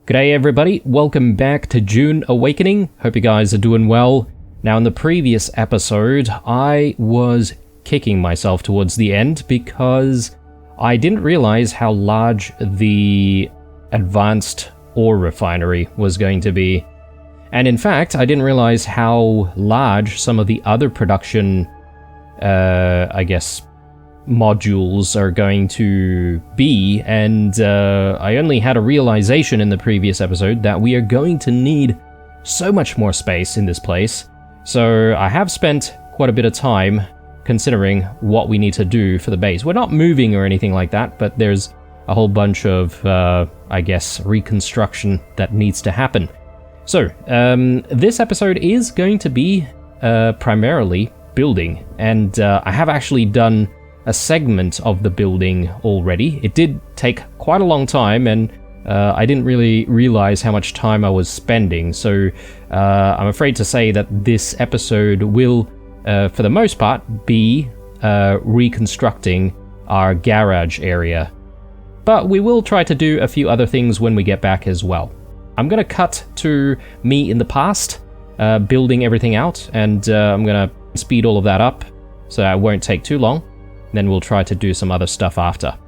G'day everybody, welcome back to Dune Awakening. Hope you guys are doing well. Now in the previous episode, I was kicking myself towards the end because I didn't realize how large the advanced ore refinery was going to be. And in fact, I didn't realize how large some of the other production, modules are going to be, and I only had a realization in the previous episode that we are going to need so much more space in this place. So I have spent quite a bit of time considering what we need to do for the base. We're not moving or anything like that, but there's a whole bunch of, reconstruction that needs to happen. So, this episode is going to be primarily building, and I have actually done a segment of the building already. It did take quite a long time, and I didn't really realize how much time I was spending, so I'm afraid to say that this episode will, for the most part, be reconstructing our garage area. But we will try to do a few other things when we get back as well. I'm going to cut to me in the past, building everything out, and I'm going to speed all of that up, so it won't take too long. Then we'll try to do some other stuff after.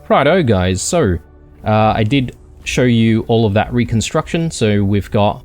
Righto guys, so I did show you all of that reconstruction, so we've got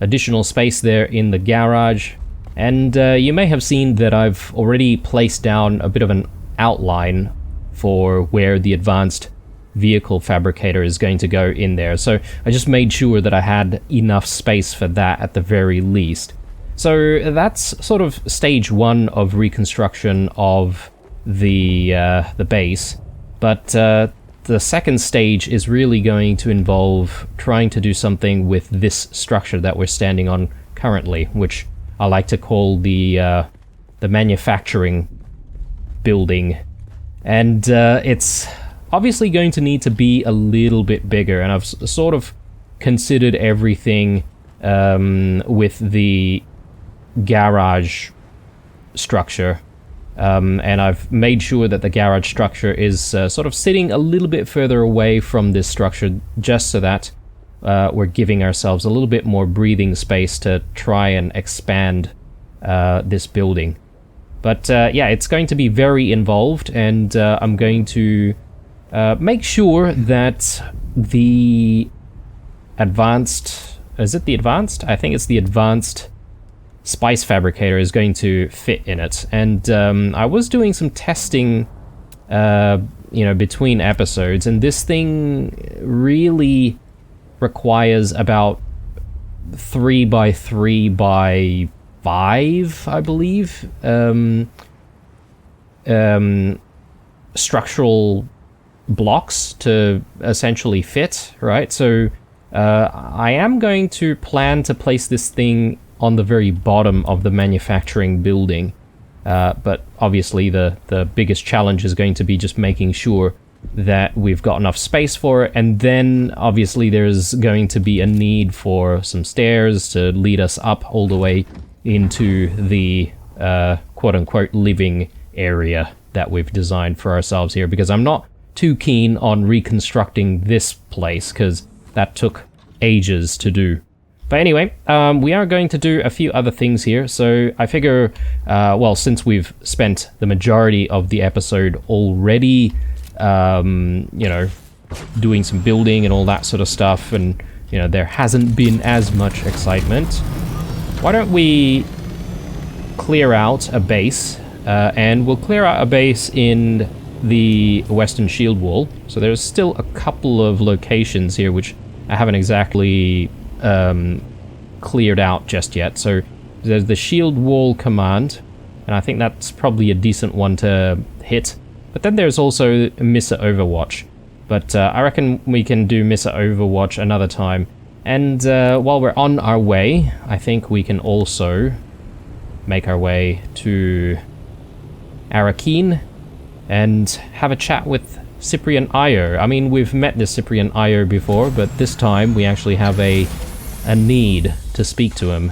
additional space there in the garage, and you may have seen that I've already placed down a bit of an outline for where the advanced vehicle fabricator is going to go in there, so I just made sure that I had enough space for that at the very least. So that's sort of stage 1 of reconstruction of the base, but the second stage is really going to involve trying to do something with this structure that we're standing on currently, which I like to call the manufacturing building. And it's obviously going to need to be a little bit bigger, and I've sort of considered everything with the garage structure. And I've made sure that the garage structure is sort of sitting a little bit further away from this structure, just so that we're giving ourselves a little bit more breathing space to try and expand this building. But yeah, it's going to be very involved, and I'm going to make sure that the advanced... Is it the advanced? I think it's the advanced spice fabricator is going to fit in it. And I was doing some testing, between episodes, and this thing really requires about 3 by 3 by 5, I believe, structural blocks to essentially fit, right? So I am going to plan to place this thing on the very bottom of the manufacturing building, but obviously the biggest challenge is going to be just making sure that we've got enough space for it, and then obviously there's going to be a need for some stairs to lead us up all the way into the quote-unquote living area that we've designed for ourselves here, because I'm not too keen on reconstructing this place, because that took ages to do. But anyway, we are going to do a few other things here, so I figure, well, since we've spent the majority of the episode already, doing some building and all that sort of stuff, and, there hasn't been as much excitement, why don't we clear out a base, and we'll clear out a base in the western shield wall. So there's still a couple of locations here which I haven't exactly cleared out just yet. So there's the shield wall command, and I think that's probably a decent one to hit. But then there's also Missa Overwatch. But I reckon we can do Missa Overwatch another time. And while we're on our way, I think we can also make our way to Arakeen and have a chat with Cyprian Io. I mean, we've met this Cyprian Io before, but this time we actually have a need to speak to him.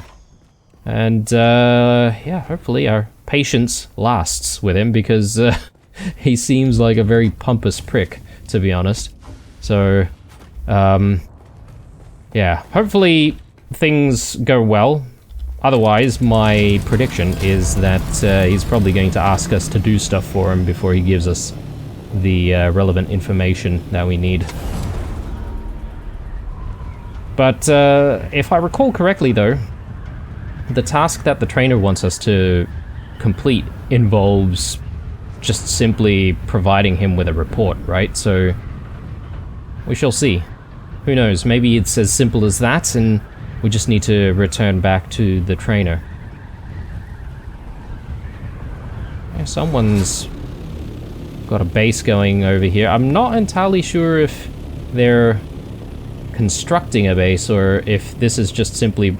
And yeah, hopefully our patience lasts with him, because he seems like a very pompous prick, to be honest. So, yeah, hopefully things go well. Otherwise, my prediction is that he's probably going to ask us to do stuff for him before he gives us the relevant information that we need. But if I recall correctly, though, the task that the trainer wants us to complete involves just simply providing him with a report, right? So we shall see. Who knows, maybe it's as simple as that, and we just need to return back to the trainer. Yeah, someone's got a base going over here. I'm not entirely sure if they're constructing a base or if this is just simply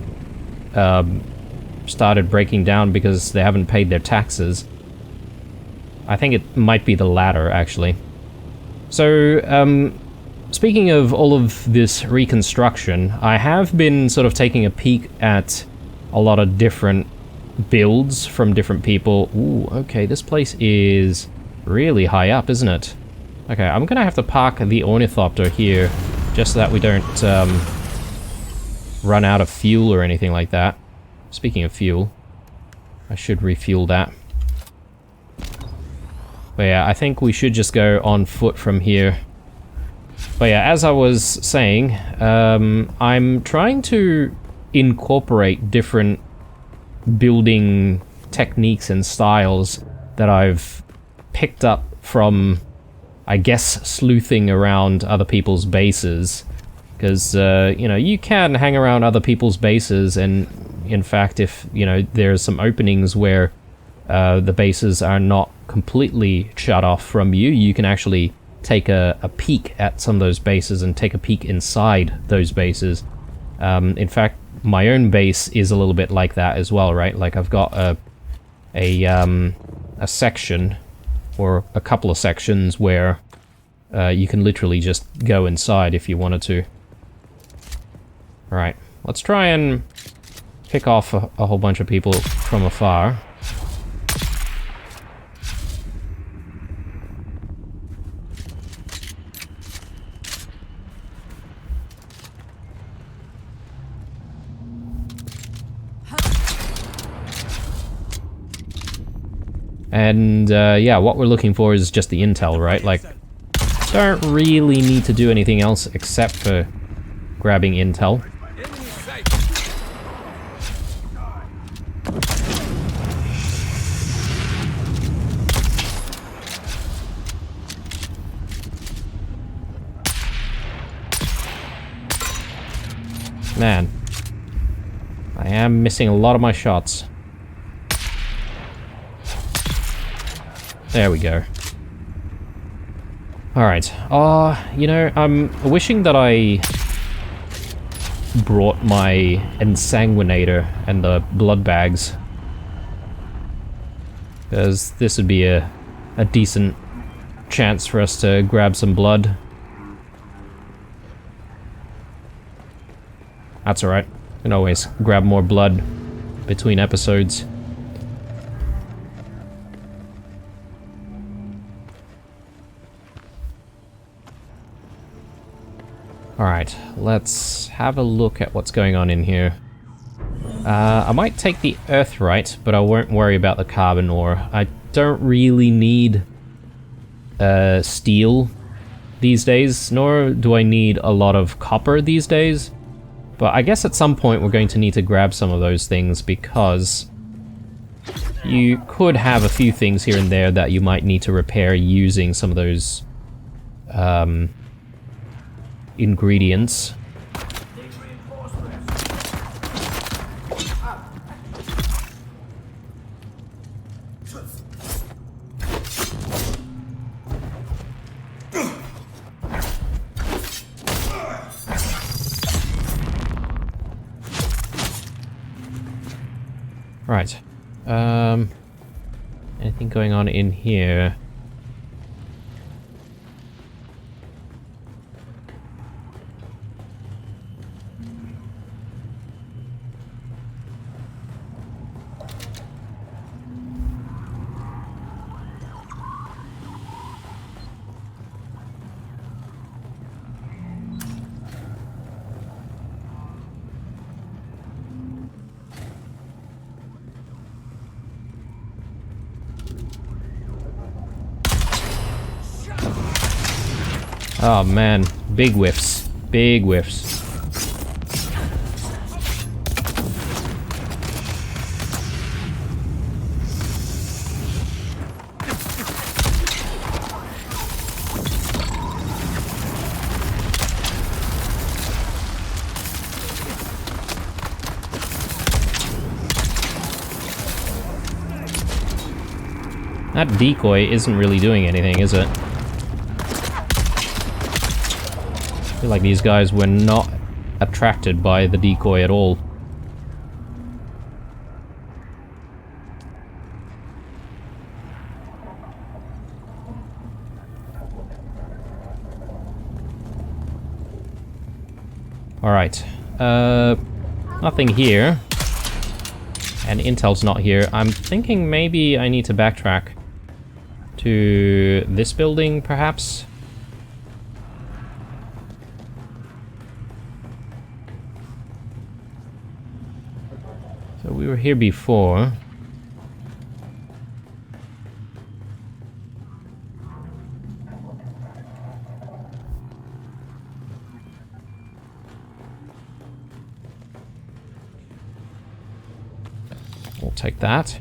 started breaking down because they haven't paid their taxes. I think it might be the latter, actually. So, speaking of all of this reconstruction, I have been sort of taking a peek at a lot of different builds from different people. Ooh, okay, this place is really high up, isn't it? Okay, I'm gonna have to park the ornithopter here, just so that we don't run out of fuel or anything like that. Speaking of fuel, I should refuel that. But yeah, I think we should just go on foot from here. But yeah, as I was saying, I'm trying to incorporate different building techniques and styles that I've picked up from, I guess, sleuthing around other people's bases. Because, you know, you can hang around other people's bases, and in fact, if, you know, there's some openings where the bases are not completely shut off from you, you can actually take a peek at some of those bases and take a peek inside those bases. In fact, my own base is a little bit like that as well, right? Like, I've got a section, or a couple of sections, where you can literally just go inside if you wanted to. Alright, let's try and pick off a whole bunch of people from afar. And, yeah, what we're looking for is just the intel, right? Like, don't really need to do anything else except for grabbing intel. Man, I am missing a lot of my shots. There we go. Alright, you know, I'm wishing that I brought my Ensanguinator and the blood bags. Because this would be a decent chance for us to grab some blood. That's alright. You can always grab more blood between episodes. Alright, let's have a look at what's going on in here. I might take the earthite, but I won't worry about the carbon ore. I don't really need steel these days, nor do I need a lot of copper these days. But I guess at some point we're going to need to grab some of those things, because you could have a few things here and there that you might need to repair using some of those ingredients. Right. Anything going on in here? Oh man, big whiffs. Big whiffs. That decoy isn't really doing anything, is it? I feel like these guys were not attracted by the decoy at all. Alright. Nothing here. And intel's not here. I'm thinking maybe I need to backtrack to this building, perhaps? So we were here before. We'll take that.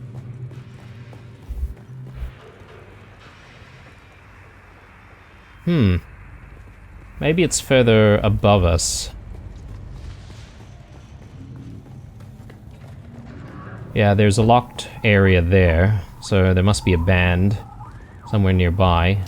Maybe it's further above us. Yeah, there's a locked area there, so there must be a band somewhere nearby.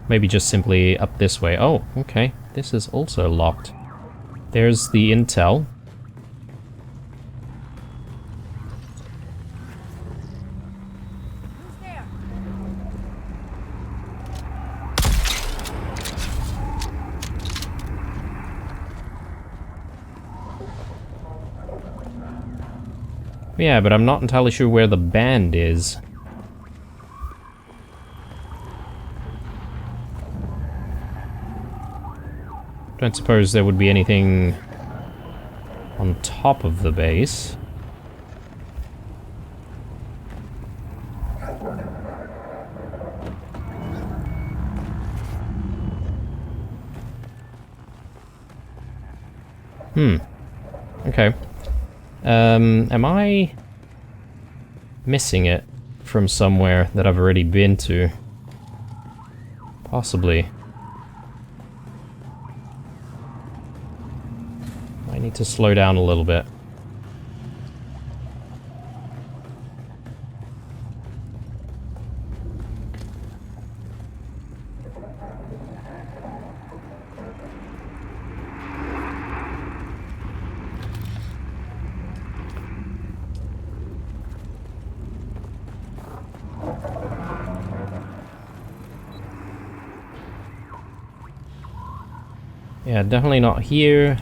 Maybe just simply up this way. Oh, okay. This is also locked. There's the intel. Yeah, but I'm not entirely sure where the band is. Don't suppose there would be anything on top of the base. Okay. Am I missing it from somewhere that I've already been to? Possibly. I need to slow down a little bit. Yeah, definitely not here.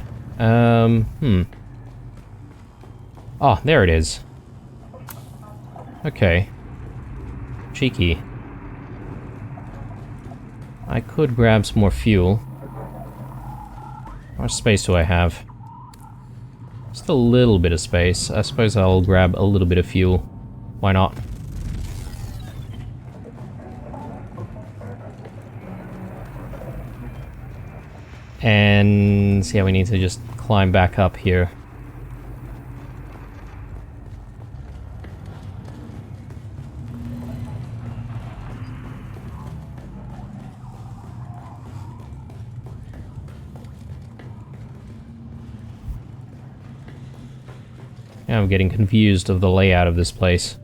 Oh, there it is. Okay. Cheeky. I could grab some more fuel. How much space do I have? Just a little bit of space. I suppose I'll grab a little bit of fuel. Why not? And yeah, we need to just climb back up here. Yeah, I'm getting confused of the layout of this place.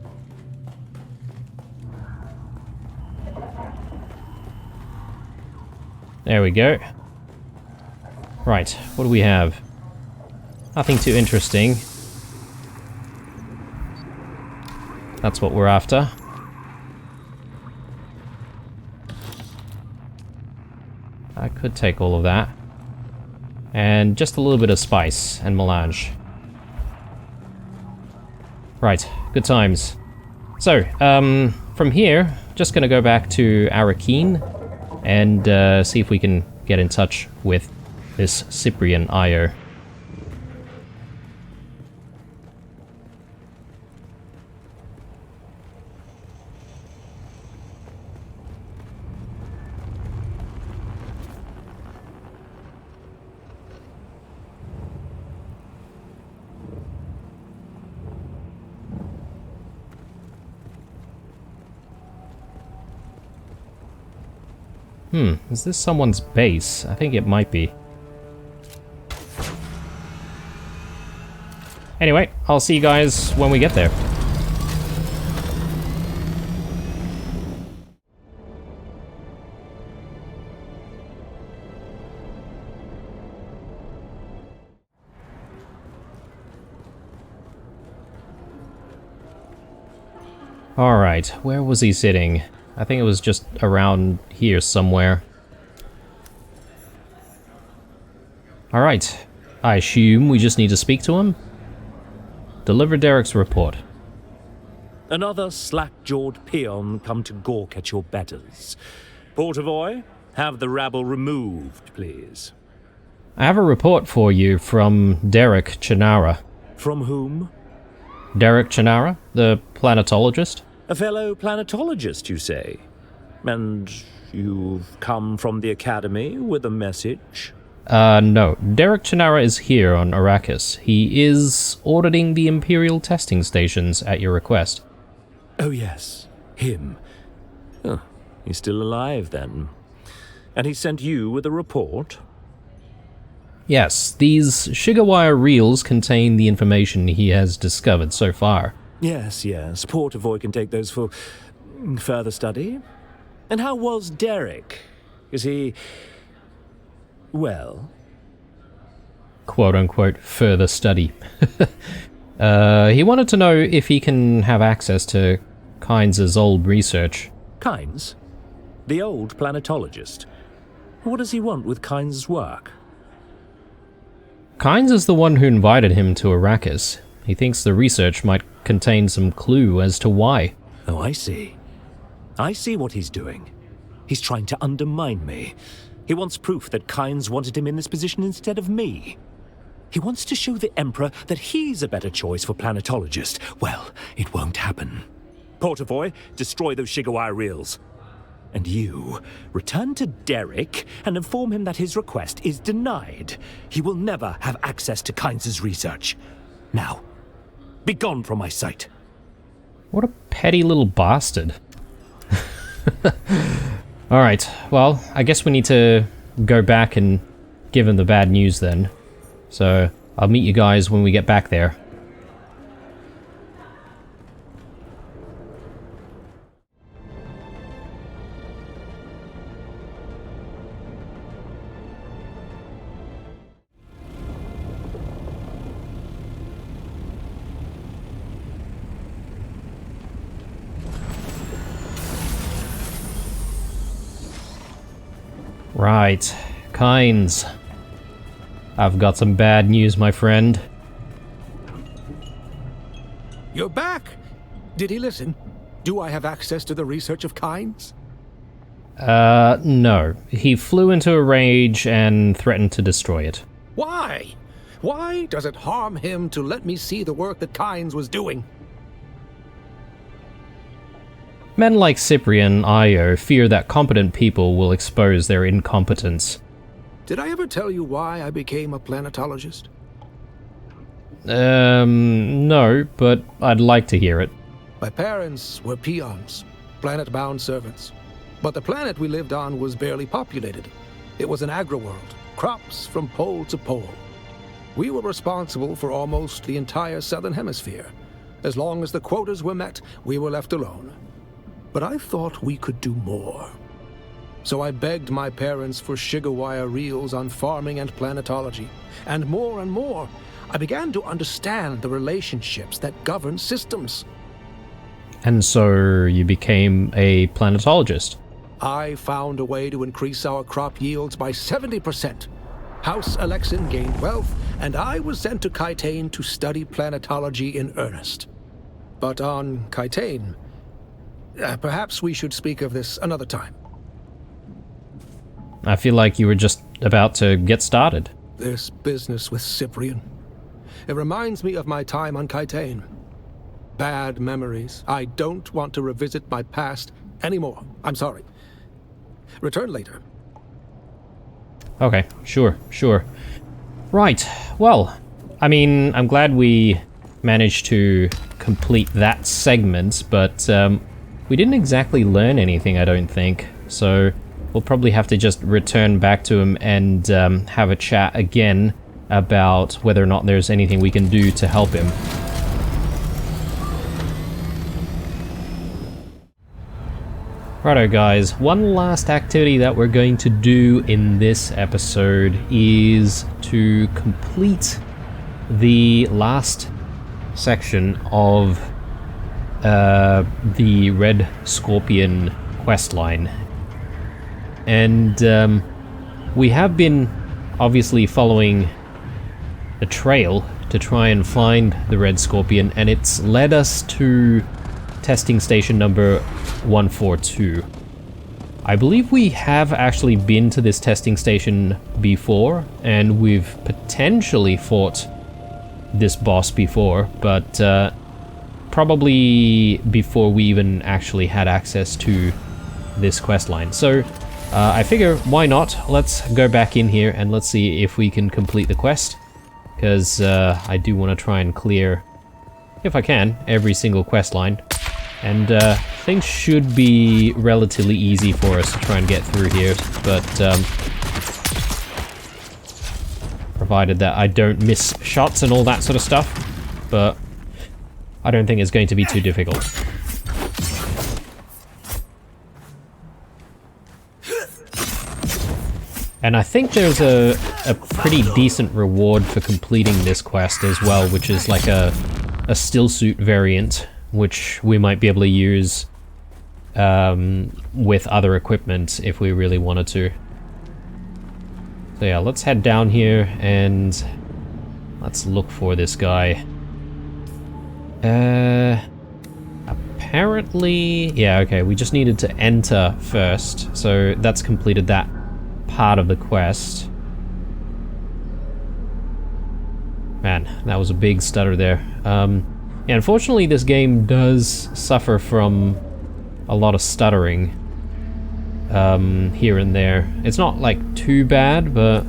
There we go. Right, what do we have? Nothing too interesting. That's what we're after. I could take all of that. And just a little bit of spice and melange. Right, good times. So, from here, just gonna go back to Arakeen and see if we can get in touch with this Cyprian Io. Is this someone's base? I think it might be. Anyway, I'll see you guys when we get there. Alright, where was he sitting? I think it was just around here somewhere. Alright, I assume we just need to speak to him? Deliver Derek's report. Another slack-jawed peon come to gawk at your betters. Portavoy, have the rabble removed, please. I have a report for you from Derek Chinara. From whom? Derek Chanara, the planetologist? A fellow planetologist, you say? And you've come from the Academy with a message? No. Derek Chanara is here on Arrakis. He is auditing the Imperial testing stations at your request. Oh yes, him. Oh, he's still alive then. And he sent you with a report? Yes, these Sugarwire reels contain the information he has discovered so far. Yes. Portavoy can take those for further study. And how was Derek? Is he... well? Quote-unquote further study. He wanted to know if he can have access to Kynes' old research. Kynes? The old planetologist? What does he want with Kynes' work? Kynes is the one who invited him to Arrakis. He thinks the research might contain some clue as to why. Oh, I see. I see what he's doing. He's trying to undermine me. He wants proof that Kynes wanted him in this position instead of me. He wants to show the Emperor that he's a better choice for planetologist. Well, it won't happen. Portavoy, destroy those Sugarwire reels. And you, return to Derek and inform him that his request is denied. He will never have access to Kynes' research. Now, be gone from my sight. What a petty little bastard. Alright, well, I guess we need to go back and give him the bad news then. So, I'll meet you guys when we get back there. Right, Kynes. I've got some bad news, my friend. You're back! Did he listen? Do I have access to the research of Kynes? No. He flew into a rage and threatened to destroy it. Why? Why does it harm him to let me see the work that Kynes was doing? Men like Cyprian Io fear that competent people will expose their incompetence. Did I ever tell you why I became a planetologist? No, but I'd like to hear it. My parents were peons, planet-bound servants. But the planet we lived on was barely populated. It was an agri-world, crops from pole to pole. We were responsible for almost the entire southern hemisphere. As long as the quotas were met, we were left alone. But I thought we could do more. So I begged my parents for Sugarwire reels on farming and planetology. And more, I began to understand the relationships that govern systems. And so you became a planetologist? I found a way to increase our crop yields by 70%. House Alexin gained wealth, and I was sent to Kytane to study planetology in earnest. But on Kytane, perhaps we should speak of this another time. I feel like you were just about to get started. This business with Cyprian. It reminds me of my time on Kytane. Bad memories. I don't want to revisit my past anymore. I'm sorry. Return later. Okay, sure. Right, well, I mean, I'm glad we managed to complete that segment, but we didn't exactly learn anything, I don't think. So we'll probably have to just return back to him and have a chat again about whether or not there's anything we can do to help him. Righto guys, one last activity that we're going to do in this episode is to complete the last section of the Red Scorpion questline. And we have been obviously following a trail to try and find the Red Scorpion, and it's led us to testing station number 142. I believe we have actually been to this testing station before, and we've potentially fought this boss before, but probably before we even actually had access to this quest line. So I figure, why not? Let's go back in here and let's see if we can complete the quest. Because I do want to try and clear, if I can, every single quest line. And things should be relatively easy for us to try and get through here. But provided that I don't miss shots and all that sort of stuff. But I don't think it's going to be too difficult. And I think there's a pretty decent reward for completing this quest as well, which is like a still suit variant, which we might be able to use with other equipment if we really wanted to. So yeah, let's head down here and let's look for this guy. Apparently, yeah, okay, we just needed to enter first, so that's completed that part of the quest. Man, that was a big stutter there. Yeah, unfortunately this game does suffer from a lot of stuttering here and there. It's not like too bad, but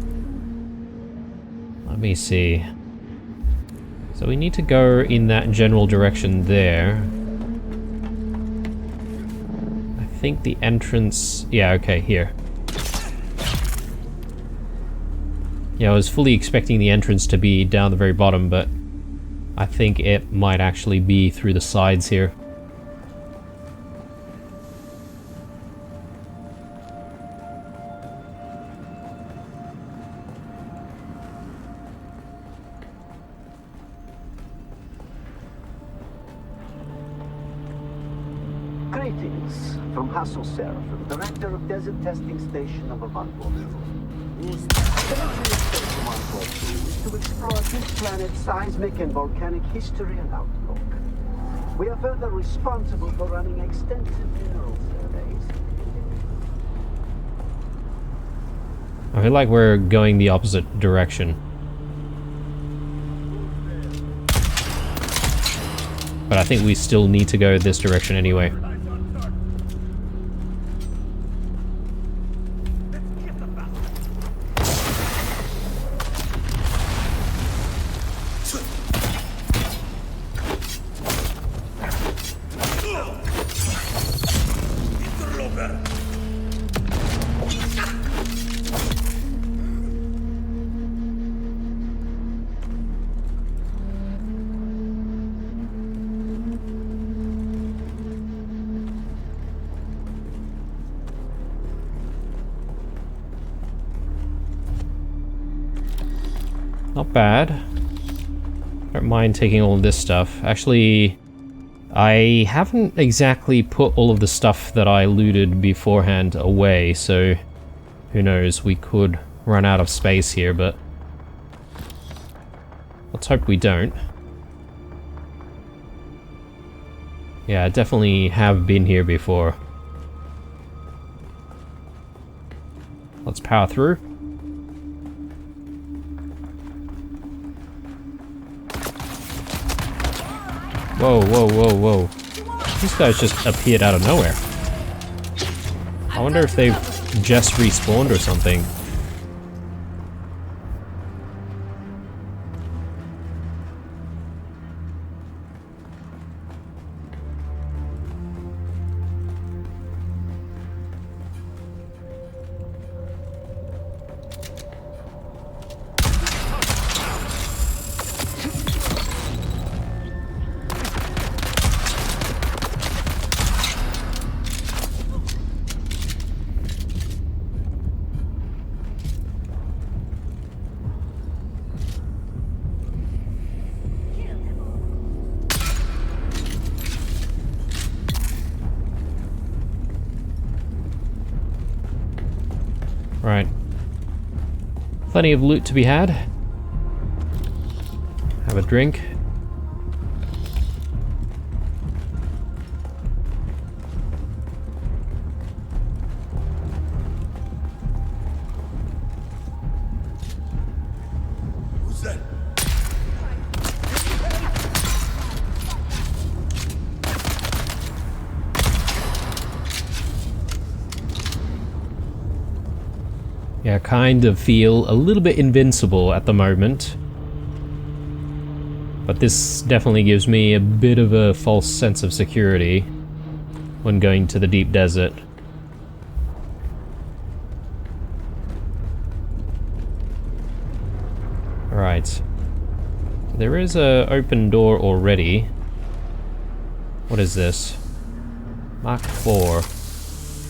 let me see. So we need to go in that general direction there. I think the entrance... yeah, okay, here. Yeah, I was fully expecting the entrance to be down the very bottom, but I think it might actually be through the sides here. Greetings from Hassel Seraphim, Director of Desert Testing Station number 142. The mission of Station 142 is to explore this planet's seismic and volcanic history and outlook. We are further responsible for running extensive mineral surveys. I feel like we're going the opposite direction. But I think we still need to go this direction anyway. Not bad. Don't mind taking all of this stuff. Actually, I haven't exactly put all of the stuff that I looted beforehand away, so who knows, we could run out of space here, but let's hope we don't. Yeah, I definitely have been here before. Let's power through. Whoa, whoa, whoa, whoa. These guys just appeared out of nowhere. I wonder if they've just respawned or something. Right. Plenty of loot to be had. Have a drink. Yeah, I kind of feel a little bit invincible at the moment. But this definitely gives me a bit of a false sense of security when going to the deep desert. Alright. There is a open door already. What is this? Mark 4.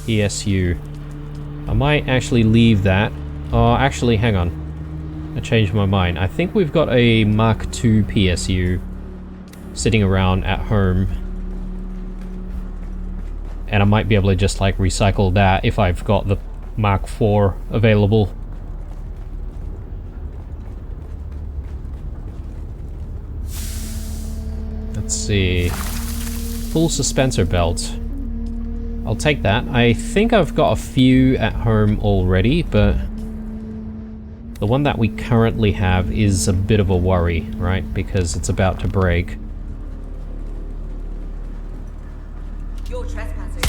ESU. I might actually leave that. Oh, actually, hang on. I changed my mind. I think we've got a Mark II PSU sitting around at home. And I might be able to just like recycle that if I've got the Mark IV available. Let's see. Full suspensor belt. I'll take that. I think I've got a few at home already, but the one that we currently have is a bit of a worry, right? Because it's about to break. You're trespassing.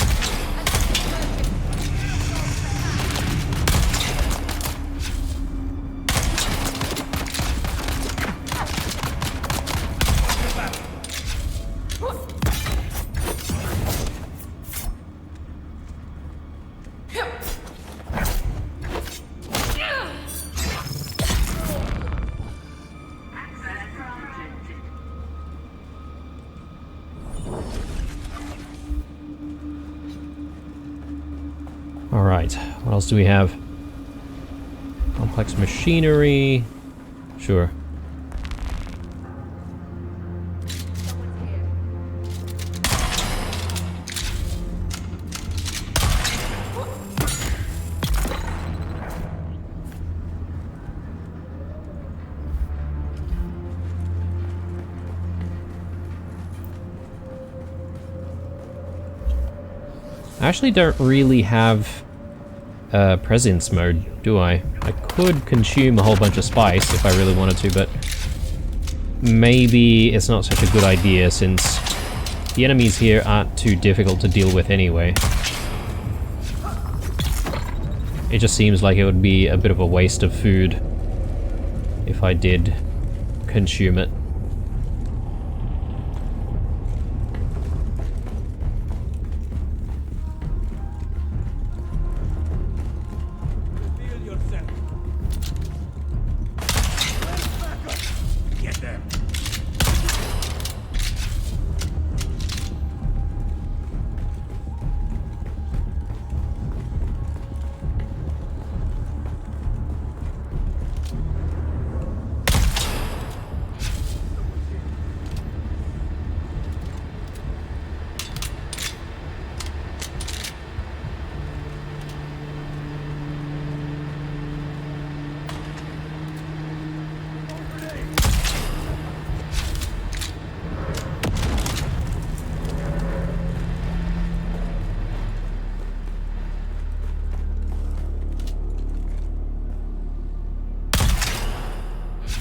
Alright, what else do we have? Complex machinery. Sure. I actually don't really have presence mode, do I? I could consume a whole bunch of spice if I really wanted to, but maybe it's not such a good idea since the enemies here aren't too difficult to deal with anyway. It just seems like it would be a bit of a waste of food if I did consume it.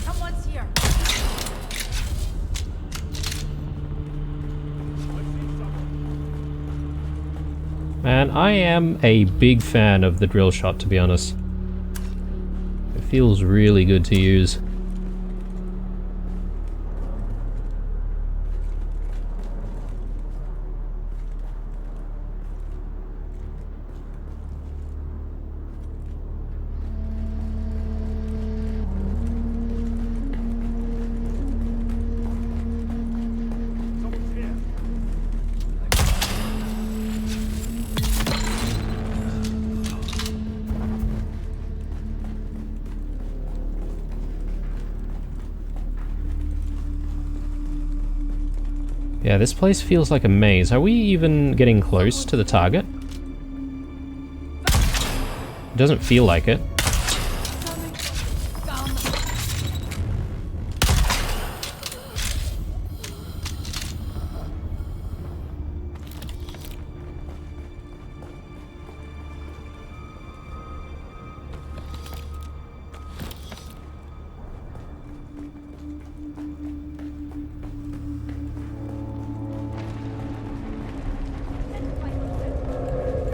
Someone's here. Man, I am a big fan of the drill shot, to be honest. It feels really good to use. Yeah, this place feels like a maze. Are we even getting close to the target? It doesn't feel like it.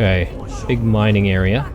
Okay, big mining area.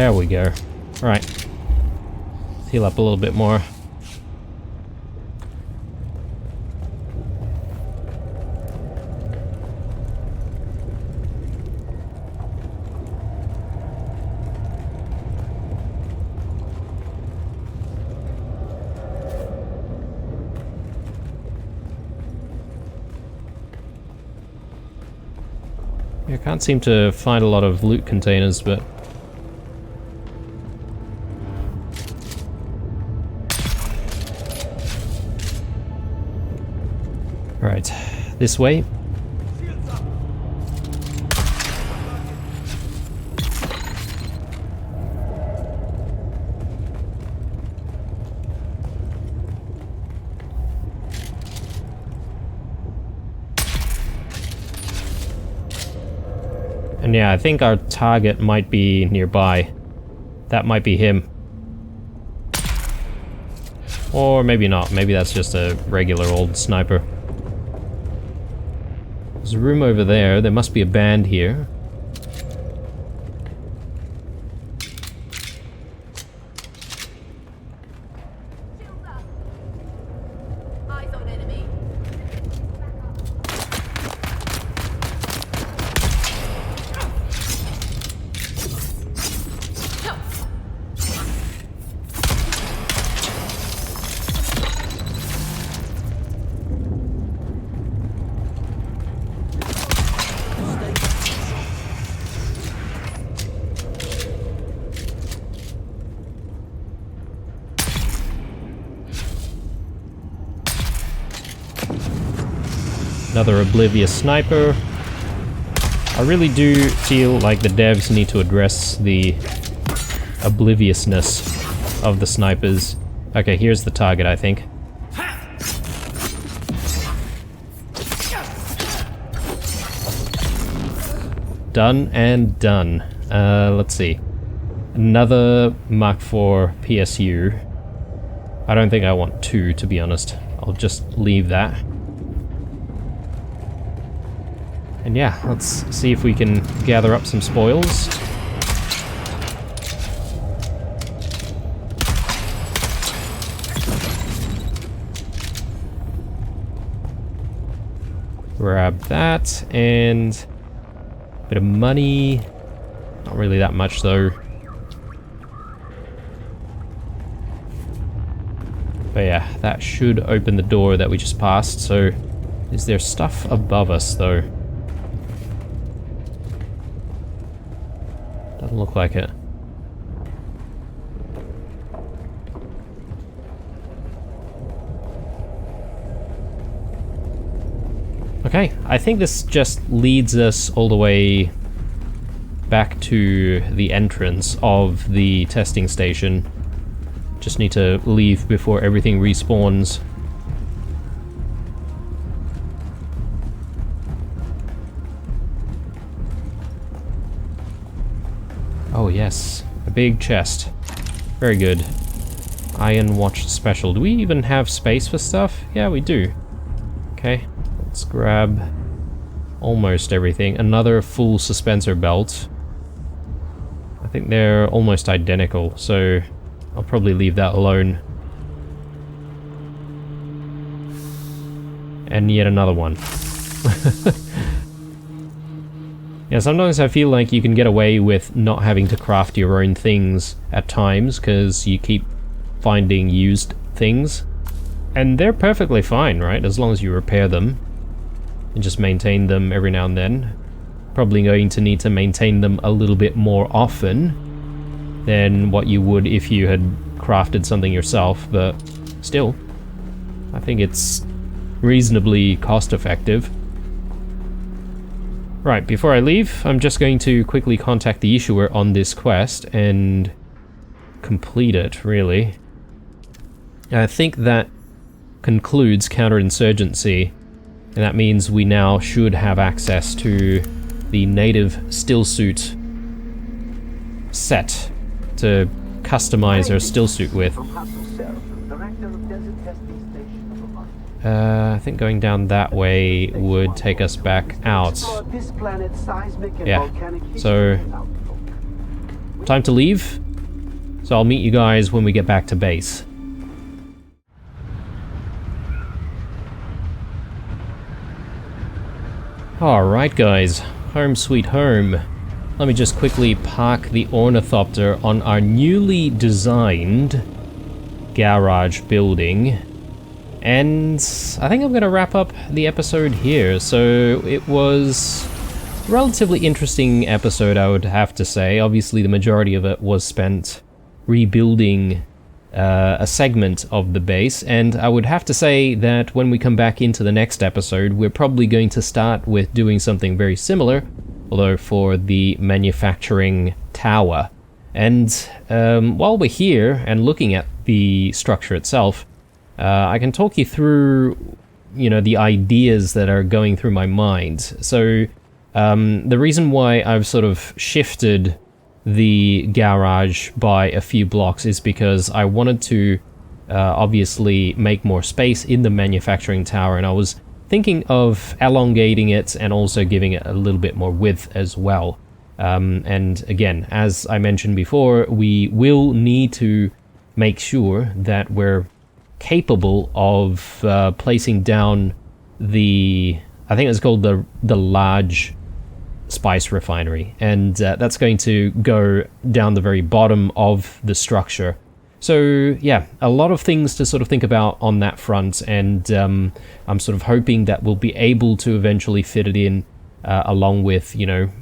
There we go. Right. Heal up a little bit more. I can't seem to find a lot of loot containers, but... Right, this way. And yeah, I think our target might be nearby. That might be him. Or maybe not. Maybe that's just a regular old sniper. There's a room over there. There must be a band here. Eyes on enemy. Another oblivious sniper. I really do feel like the devs need to address the obliviousness of the snipers. Okay, here's the target, I think. Done and done. Let's see. Another Mark IV PSU. I don't think I want two, to be honest. I'll just leave that. And yeah, let's see if we can gather up some spoils. Grab that, and a bit of money. Not really that much though. But yeah, that should open the door that we just passed, so... Is there stuff above us though? Doesn't look like it. Okay, I think this just leads us all the way back to the entrance of the testing station. Just need to leave before everything respawns. Oh yes, a big chest. Very good. Iron Watch Special. Do we even have space for stuff? Yeah, we do. Okay, let's grab almost everything. Another full suspensor belt. I think they're almost identical, so I'll probably leave that alone. And yet another one. Yeah, sometimes I feel like you can get away with not having to craft your own things at times, because you keep finding used things. And they're perfectly fine, right? As long as you repair them. And just maintain them every now and then. Probably going to need to maintain them a little bit more often than what you would if you had crafted something yourself, but still, I think it's reasonably cost effective. Right, before I leave, I'm just going to quickly contact the issuer on this quest and complete it, really. I think that concludes counterinsurgency, and that means we now should have access to the native stillsuit set to customize our stillsuit with. I think going down that way would take us back out. Yeah, so time to leave. So I'll meet you guys when we get back to base. Alright guys, home sweet home. Let me just quickly park the ornithopter on our newly designed garage building. And I think I'm going to wrap up the episode here. So it was a relatively interesting episode, I would have to say. Obviously the majority of it was spent rebuilding a segment of the base, and I would have to say that when we come back into the next episode, we're probably going to start with doing something very similar, although for the manufacturing tower. And while we're here and looking at the structure itself, I can talk you through, the ideas that are going through my mind. So the reason why I've sort of shifted the garage by a few blocks is because I wanted to obviously make more space in the manufacturing tower, and I was thinking of elongating it and also giving it a little bit more width as well. And again, as I mentioned before, we will need to make sure that we're capable of placing down I think it's called the large spice refinery, and that's going to go down the very bottom of the structure. So yeah, a lot of things to sort of think about on that front, and I'm sort of hoping that we'll be able to eventually fit it in along with,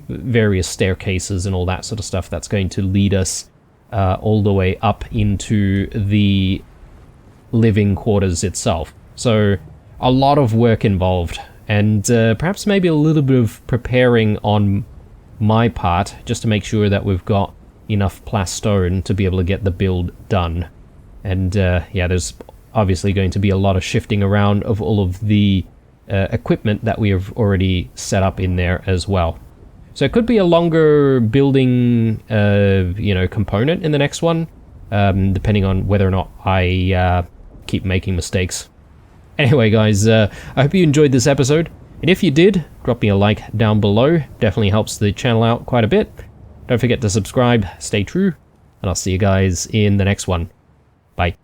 various staircases and all that sort of stuff that's going to lead us all the way up into the living quarters itself. So a lot of work involved, and perhaps maybe a little bit of preparing on my part, just to make sure that we've got enough plastone to be able to get the build done. And yeah, there's obviously going to be a lot of shifting around of all of the equipment that we have already set up in there as well. So it could be a longer building component in the next one, depending on whether or not I keep making mistakes. Anyway guys, I hope you enjoyed this episode, and if you did, drop me a like down below. Definitely helps the channel out quite a bit. Don't forget to subscribe, stay true, and I'll see you guys in the next one. Bye.